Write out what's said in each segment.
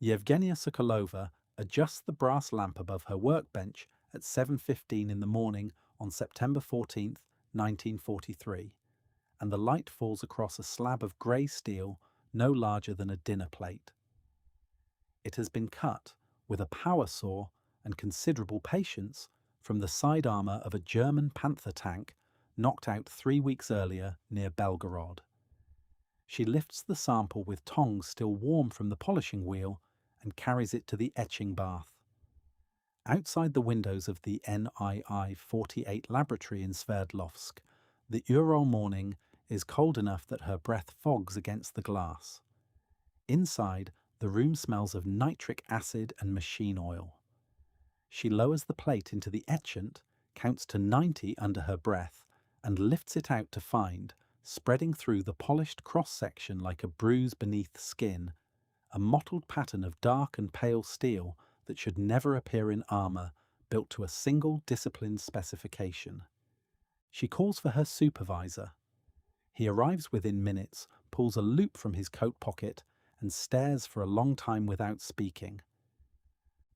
Yevgenia Sokolova adjusts the brass lamp above her workbench at 7:15 in the morning on September 14th, 1943, and the light falls across a slab of grey steel no larger than a dinner plate. It has been cut with a power saw and considerable patience from the side armour of a German Panther tank knocked out 3 weeks earlier near Belgorod. She lifts the sample with tongs still warm from the polishing wheel and carries it to the etching bath. Outside the windows of the NII-48 laboratory in Sverdlovsk, the Ural morning is cold enough that her breath fogs against the glass. Inside, the room smells of nitric acid and machine oil. She lowers the plate into the etchant, counts to 90 under her breath, and lifts it out to find, spreading through the polished cross-section like a bruise beneath skin, a mottled pattern of dark and pale steel that should never appear in armour, built to a single disciplined specification. She calls for her supervisor. He arrives within minutes, pulls a loop from his coat pocket, and stares for a long time without speaking.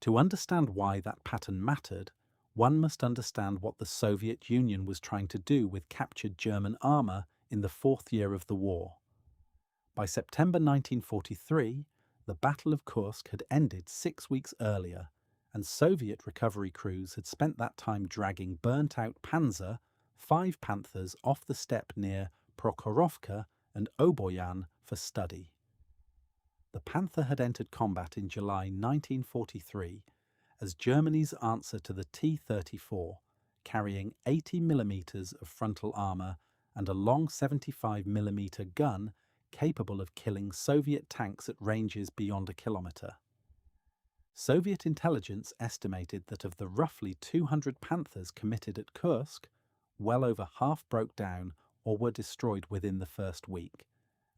To understand why that pattern mattered, one must understand what the Soviet Union was trying to do with captured German armour in the fourth year of the war. By September 1943, the Battle of Kursk had ended 6 weeks earlier, and Soviet recovery crews had spent that time dragging burnt-out Panzer, 5 Panthers, off the steppe near Prokhorovka and Oboyan for study. The Panther had entered combat in July 1943 as Germany's answer to the T-34, carrying 80 mm of frontal armour and a long 75 mm gun capable of killing Soviet tanks at ranges beyond a kilometre. Soviet intelligence estimated that of the roughly 200 Panthers committed at Kursk, well over half broke down or were destroyed within the first week,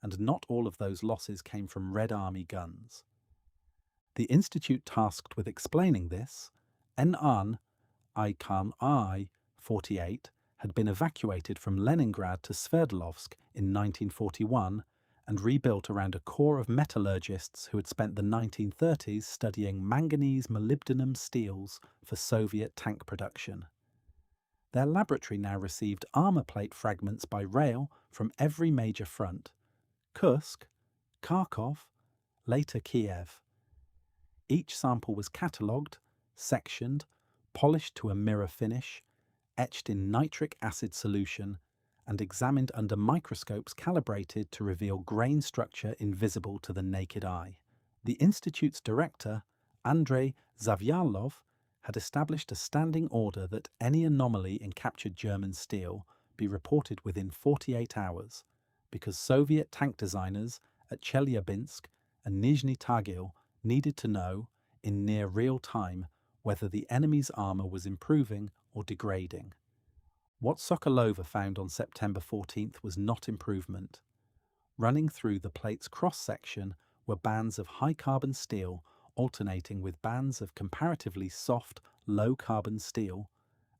and not all of those losses came from Red Army guns. The institute tasked with explaining this, NN I-48, had been evacuated from Leningrad to Sverdlovsk in 1941 and rebuilt around a core of metallurgists who had spent the 1930s studying manganese molybdenum steels for Soviet tank production. Their laboratory now received armour plate fragments by rail from every major front: Kursk, Kharkov, later Kiev. Each sample was catalogued, sectioned, polished to a mirror finish, etched in nitric acid solution, and examined under microscopes calibrated to reveal grain structure invisible to the naked eye. The Institute's director, Andrei Zavyalov, had established a standing order that any anomaly in captured German steel be reported within 48 hours, because Soviet tank designers at Chelyabinsk and Nizhny Tagil needed to know, in near real time, whether the enemy's armour was improving or degrading. What Sokolova found on September 14th was not improvement. Running through the plate's cross-section were bands of high-carbon steel alternating with bands of comparatively soft, low-carbon steel,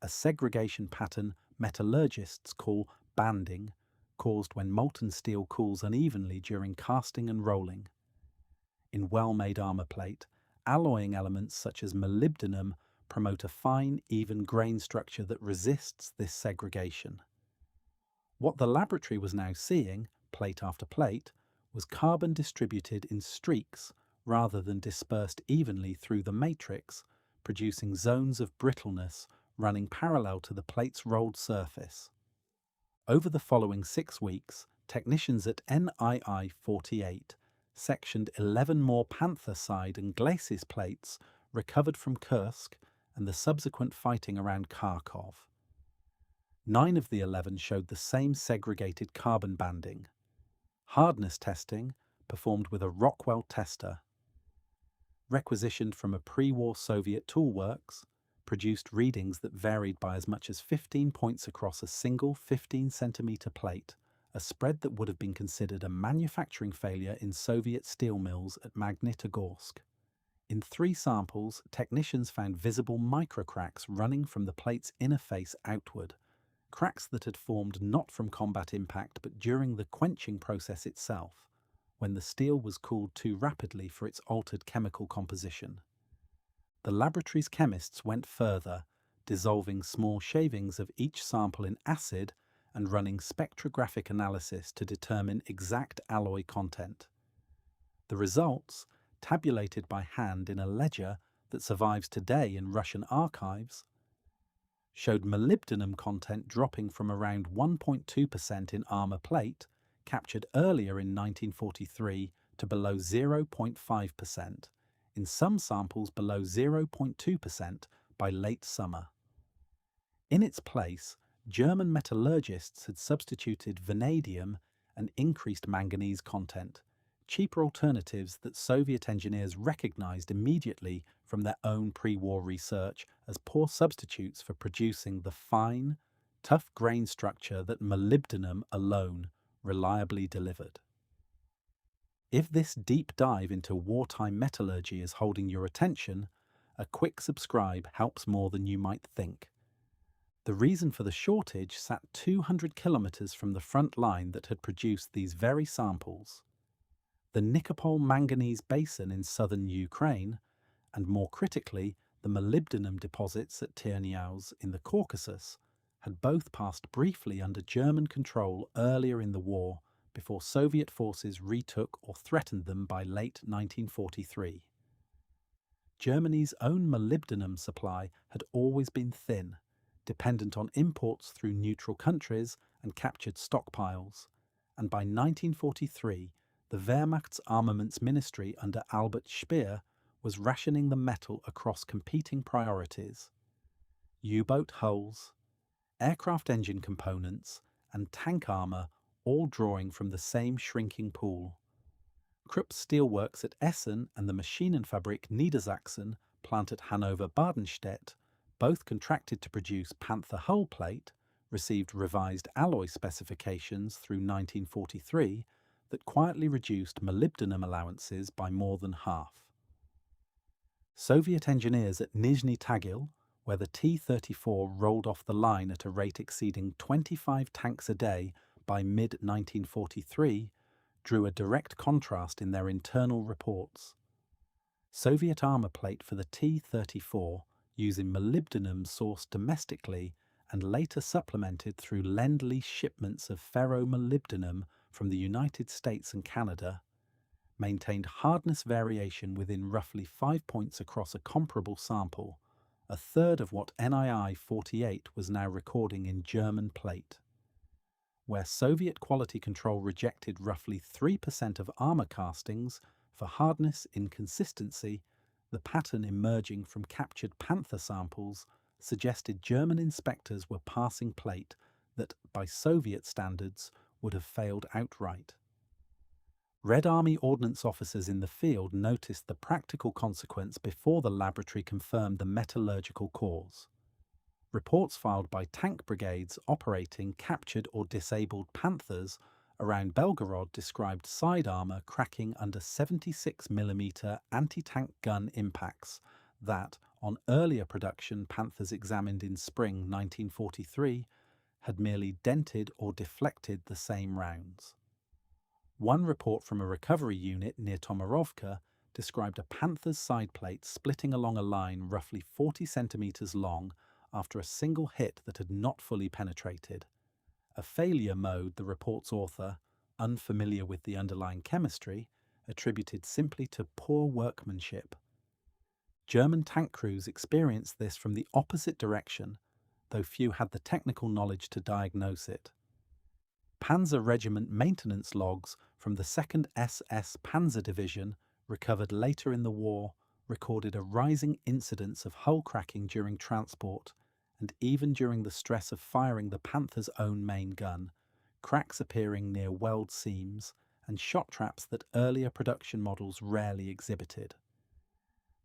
a segregation pattern metallurgists call banding, caused when molten steel cools unevenly during casting and rolling. In well-made armour plate, alloying elements such as molybdenum promote a fine, even grain structure that resists this segregation. What the laboratory was now seeing, plate after plate, was carbon distributed in streaks rather than dispersed evenly through the matrix, producing zones of brittleness running parallel to the plate's rolled surface. Over the following 6 weeks, technicians at NII-48 sectioned 11 more Panther side and glacis plates recovered from Kursk and the subsequent fighting around Kharkov. 9 of the 11 showed the same segregated carbon banding. Hardness testing, performed with a Rockwell tester, requisitioned from a pre-war Soviet toolworks, produced readings that varied by as much as 15 points across a single 15-centimetre plate, a spread that would have been considered a manufacturing failure in Soviet steel mills at Magnitogorsk. In 3 samples, technicians found visible microcracks running from the plate's inner face outward, cracks that had formed not from combat impact but during the quenching process itself, when the steel was cooled too rapidly for its altered chemical composition. The laboratory's chemists went further, dissolving small shavings of each sample in acid and running spectrographic analysis to determine exact alloy content. The results, tabulated by hand in a ledger that survives today in Russian archives, showed molybdenum content dropping from around 1.2% in armour plate, captured earlier in 1943, to below 0.5%, in some samples below 0.2% by late summer. In its place, German metallurgists had substituted vanadium and increased manganese content, cheaper alternatives that Soviet engineers recognized immediately from their own pre-war research as poor substitutes for producing the fine, tough grain structure that molybdenum alone reliably delivered. If this deep dive into wartime metallurgy is holding your attention, a quick subscribe helps more than you might think. The reason for the shortage sat 200 kilometers from the front line that had produced these very samples. The Nikopol manganese basin in southern Ukraine, and more critically, the molybdenum deposits at Tyrniaus in the Caucasus, had both passed briefly under German control earlier in the war, before Soviet forces retook or threatened them by late 1943. Germany's own molybdenum supply had always been thin, dependent on imports through neutral countries and captured stockpiles, and by 1943 the Wehrmacht's armaments ministry under Albert Speer was rationing the metal across competing priorities: U-boat hulls, aircraft engine components, and tank armour, all drawing from the same shrinking pool. Krupp's steelworks at Essen and the Maschinenfabrik Niedersachsen plant at Hannover-Badenstedt, both contracted to produce Panther hull plate, received revised alloy specifications through 1943 that quietly reduced molybdenum allowances by more than half. Soviet engineers at Nizhny Tagil, where the T-34 rolled off the line at a rate exceeding 25 tanks a day by mid-1943, drew a direct contrast in their internal reports. Soviet armour plate for the T-34, using molybdenum sourced domestically and later supplemented through Lend-Lease shipments of ferromolybdenum from the United States and Canada, maintained hardness variation within roughly 5 points across a comparable sample, a third of what NII 48 was now recording in German plate. Where Soviet quality control rejected roughly 3% of armour castings for hardness inconsistency, the pattern emerging from captured Panther samples suggested German inspectors were passing plate that, by Soviet standards, would have failed outright. Red Army ordnance officers in the field noticed the practical consequence before the laboratory confirmed the metallurgical cause. Reports filed by tank brigades operating captured or disabled Panthers around Belgorod described side armour cracking under 76mm anti-tank gun impacts that, on earlier production Panthers examined in spring 1943, had merely dented or deflected the same rounds. One report from a recovery unit near Tomarovka described a Panther's side plate splitting along a line roughly 40 centimetres long after a single hit that had not fully penetrated. A failure mode the report's author, unfamiliar with the underlying chemistry, attributed simply to poor workmanship. German tank crews experienced this from the opposite direction, though few had the technical knowledge to diagnose it. Panzer Regiment maintenance logs from the 2nd SS Panzer Division, recovered later in the war, recorded a rising incidence of hull cracking during transport, and even during the stress of firing the Panther's own main gun, cracks appearing near weld seams and shot traps that earlier production models rarely exhibited.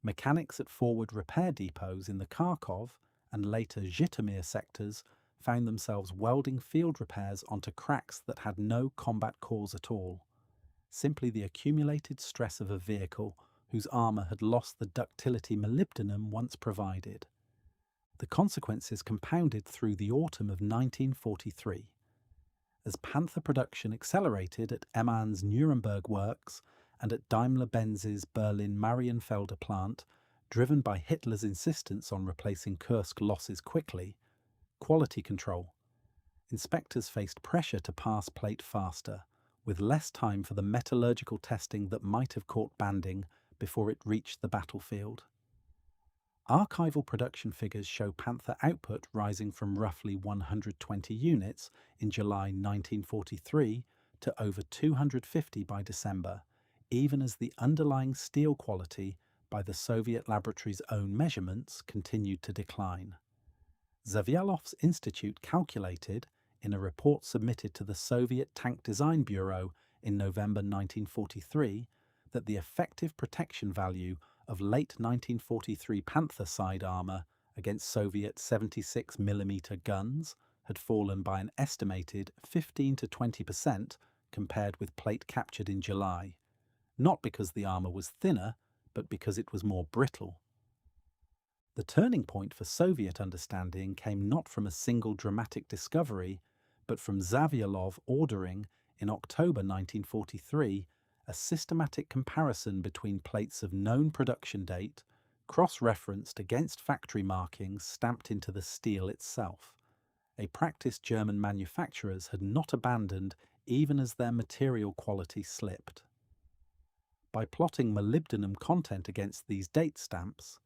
Mechanics at forward repair depots in the Kharkov and later Zhytomyr sectors found themselves welding field repairs onto cracks that had no combat cause at all, simply the accumulated stress of a vehicle whose armour had lost the ductility molybdenum once provided. The consequences compounded through the autumn of 1943. As Panther production accelerated at MAN's Nuremberg works and at Daimler-Benz's Berlin Marienfelder plant, driven by Hitler's insistence on replacing Kursk losses quickly, quality control. Inspectors faced pressure to pass plate faster, with less time for the metallurgical testing that might have caught banding before it reached the battlefield. Archival production figures show Panther output rising from roughly 120 units in July 1943 to over 250 by December, even as the underlying steel quality, by the Soviet laboratory's own measurements, continued to decline. Sverdlovsk Institute calculated, in a report submitted to the Soviet Tank Design Bureau in November 1943, that the effective protection value of late 1943 Panther side armour against Soviet 76mm guns had fallen by an estimated 15 to 20% compared with plate captured in July, not because the armour was thinner, but because it was more brittle. The turning point for Soviet understanding came not from a single dramatic discovery, but from Zavyalov's ordering, in October 1943, a systematic comparison between plates of known production date, cross-referenced against factory markings stamped into the steel itself, a practice German manufacturers had not abandoned even as their material quality slipped. By plotting molybdenum content against these date stamps,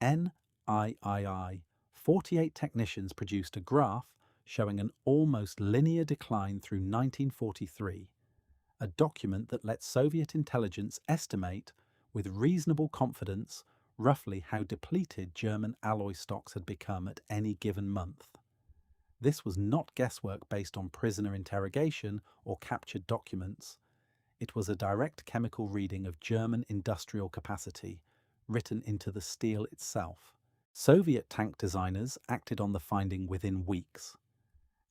NIII, 48 technicians produced a graph showing an almost linear decline through 1943, a document that let Soviet intelligence estimate with reasonable confidence roughly how depleted German alloy stocks had become at any given month. This was not guesswork based on prisoner interrogation or captured documents. It was a direct chemical reading of German industrial capacity, written into the steel itself. Soviet tank designers acted on the finding within weeks.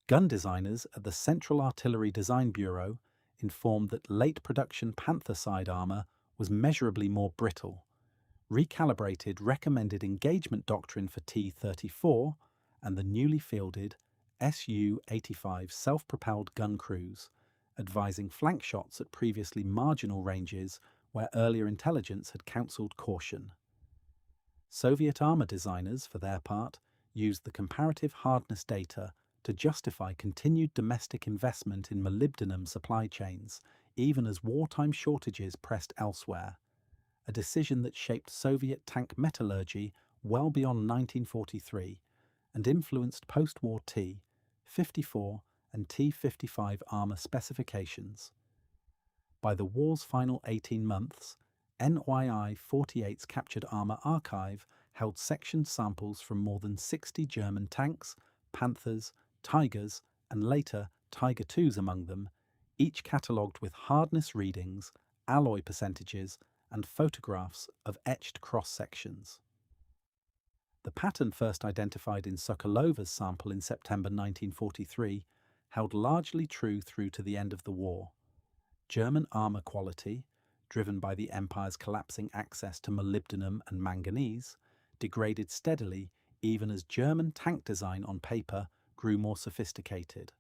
Gun designers at the Central Artillery Design Bureau informed that late production Panther side armour was measurably more brittle. Recalibrated recommended engagement doctrine for T-34 and the newly fielded Su-85 self-propelled gun crews, advising flank shots at previously marginal ranges where earlier intelligence had counselled caution. Soviet armour designers, for their part, used the comparative hardness data to justify continued domestic investment in molybdenum supply chains, even as wartime shortages pressed elsewhere, a decision that shaped Soviet tank metallurgy well beyond 1943 and influenced post-war T-54 and T-55 armour specifications. By the war's final 18 months, NYI 48's captured armour archive held sectioned samples from more than 60 German tanks, Panthers, Tigers, and later Tiger IIs among them, each catalogued with hardness readings, alloy percentages, and photographs of etched cross-sections. The pattern first identified in Sokolova's sample in September 1943 held largely true through to the end of the war. German armour quality, driven by the Empire's collapsing access to molybdenum and manganese, degraded steadily even as German tank design on paper grew more sophisticated.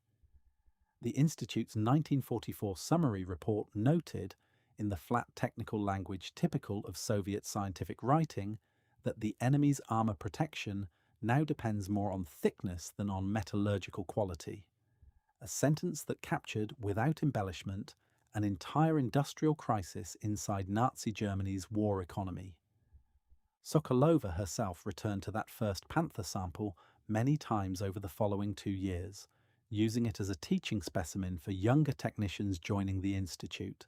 The Institute's 1944 summary report noted, in the flat technical language typical of Soviet scientific writing, that the enemy's armour protection now depends more on thickness than on metallurgical quality, a sentence that captured, without embellishment, an entire industrial crisis inside Nazi Germany's war economy. Sokolova herself returned to that first Panther sample many times over the following 2 years, using it as a teaching specimen for younger technicians joining the Institute.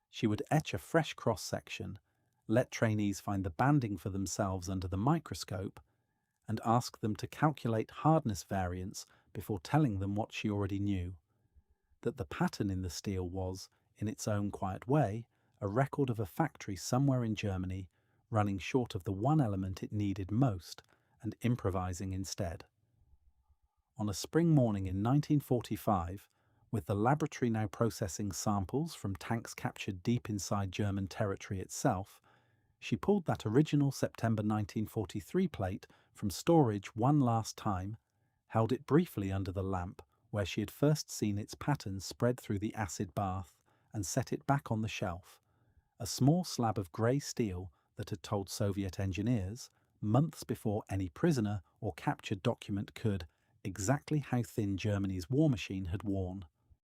She would etch a fresh cross-section, let trainees find the banding for themselves under the microscope, and ask them to calculate hardness variance before telling them what she already knew, that the pattern in the steel was, in its own quiet way, a record of a factory somewhere in Germany running short of the one element it needed most and improvising instead. On a spring morning in 1945, with the laboratory now processing samples from tanks captured deep inside German territory itself, she pulled that original September 1943 plate from storage one last time, held it briefly under the lamp, where she had first seen its pattern spread through the acid bath, and set it back on the shelf, a small slab of grey steel that had told Soviet engineers, months before any prisoner or captured document could, exactly how thin Germany's war machine had worn.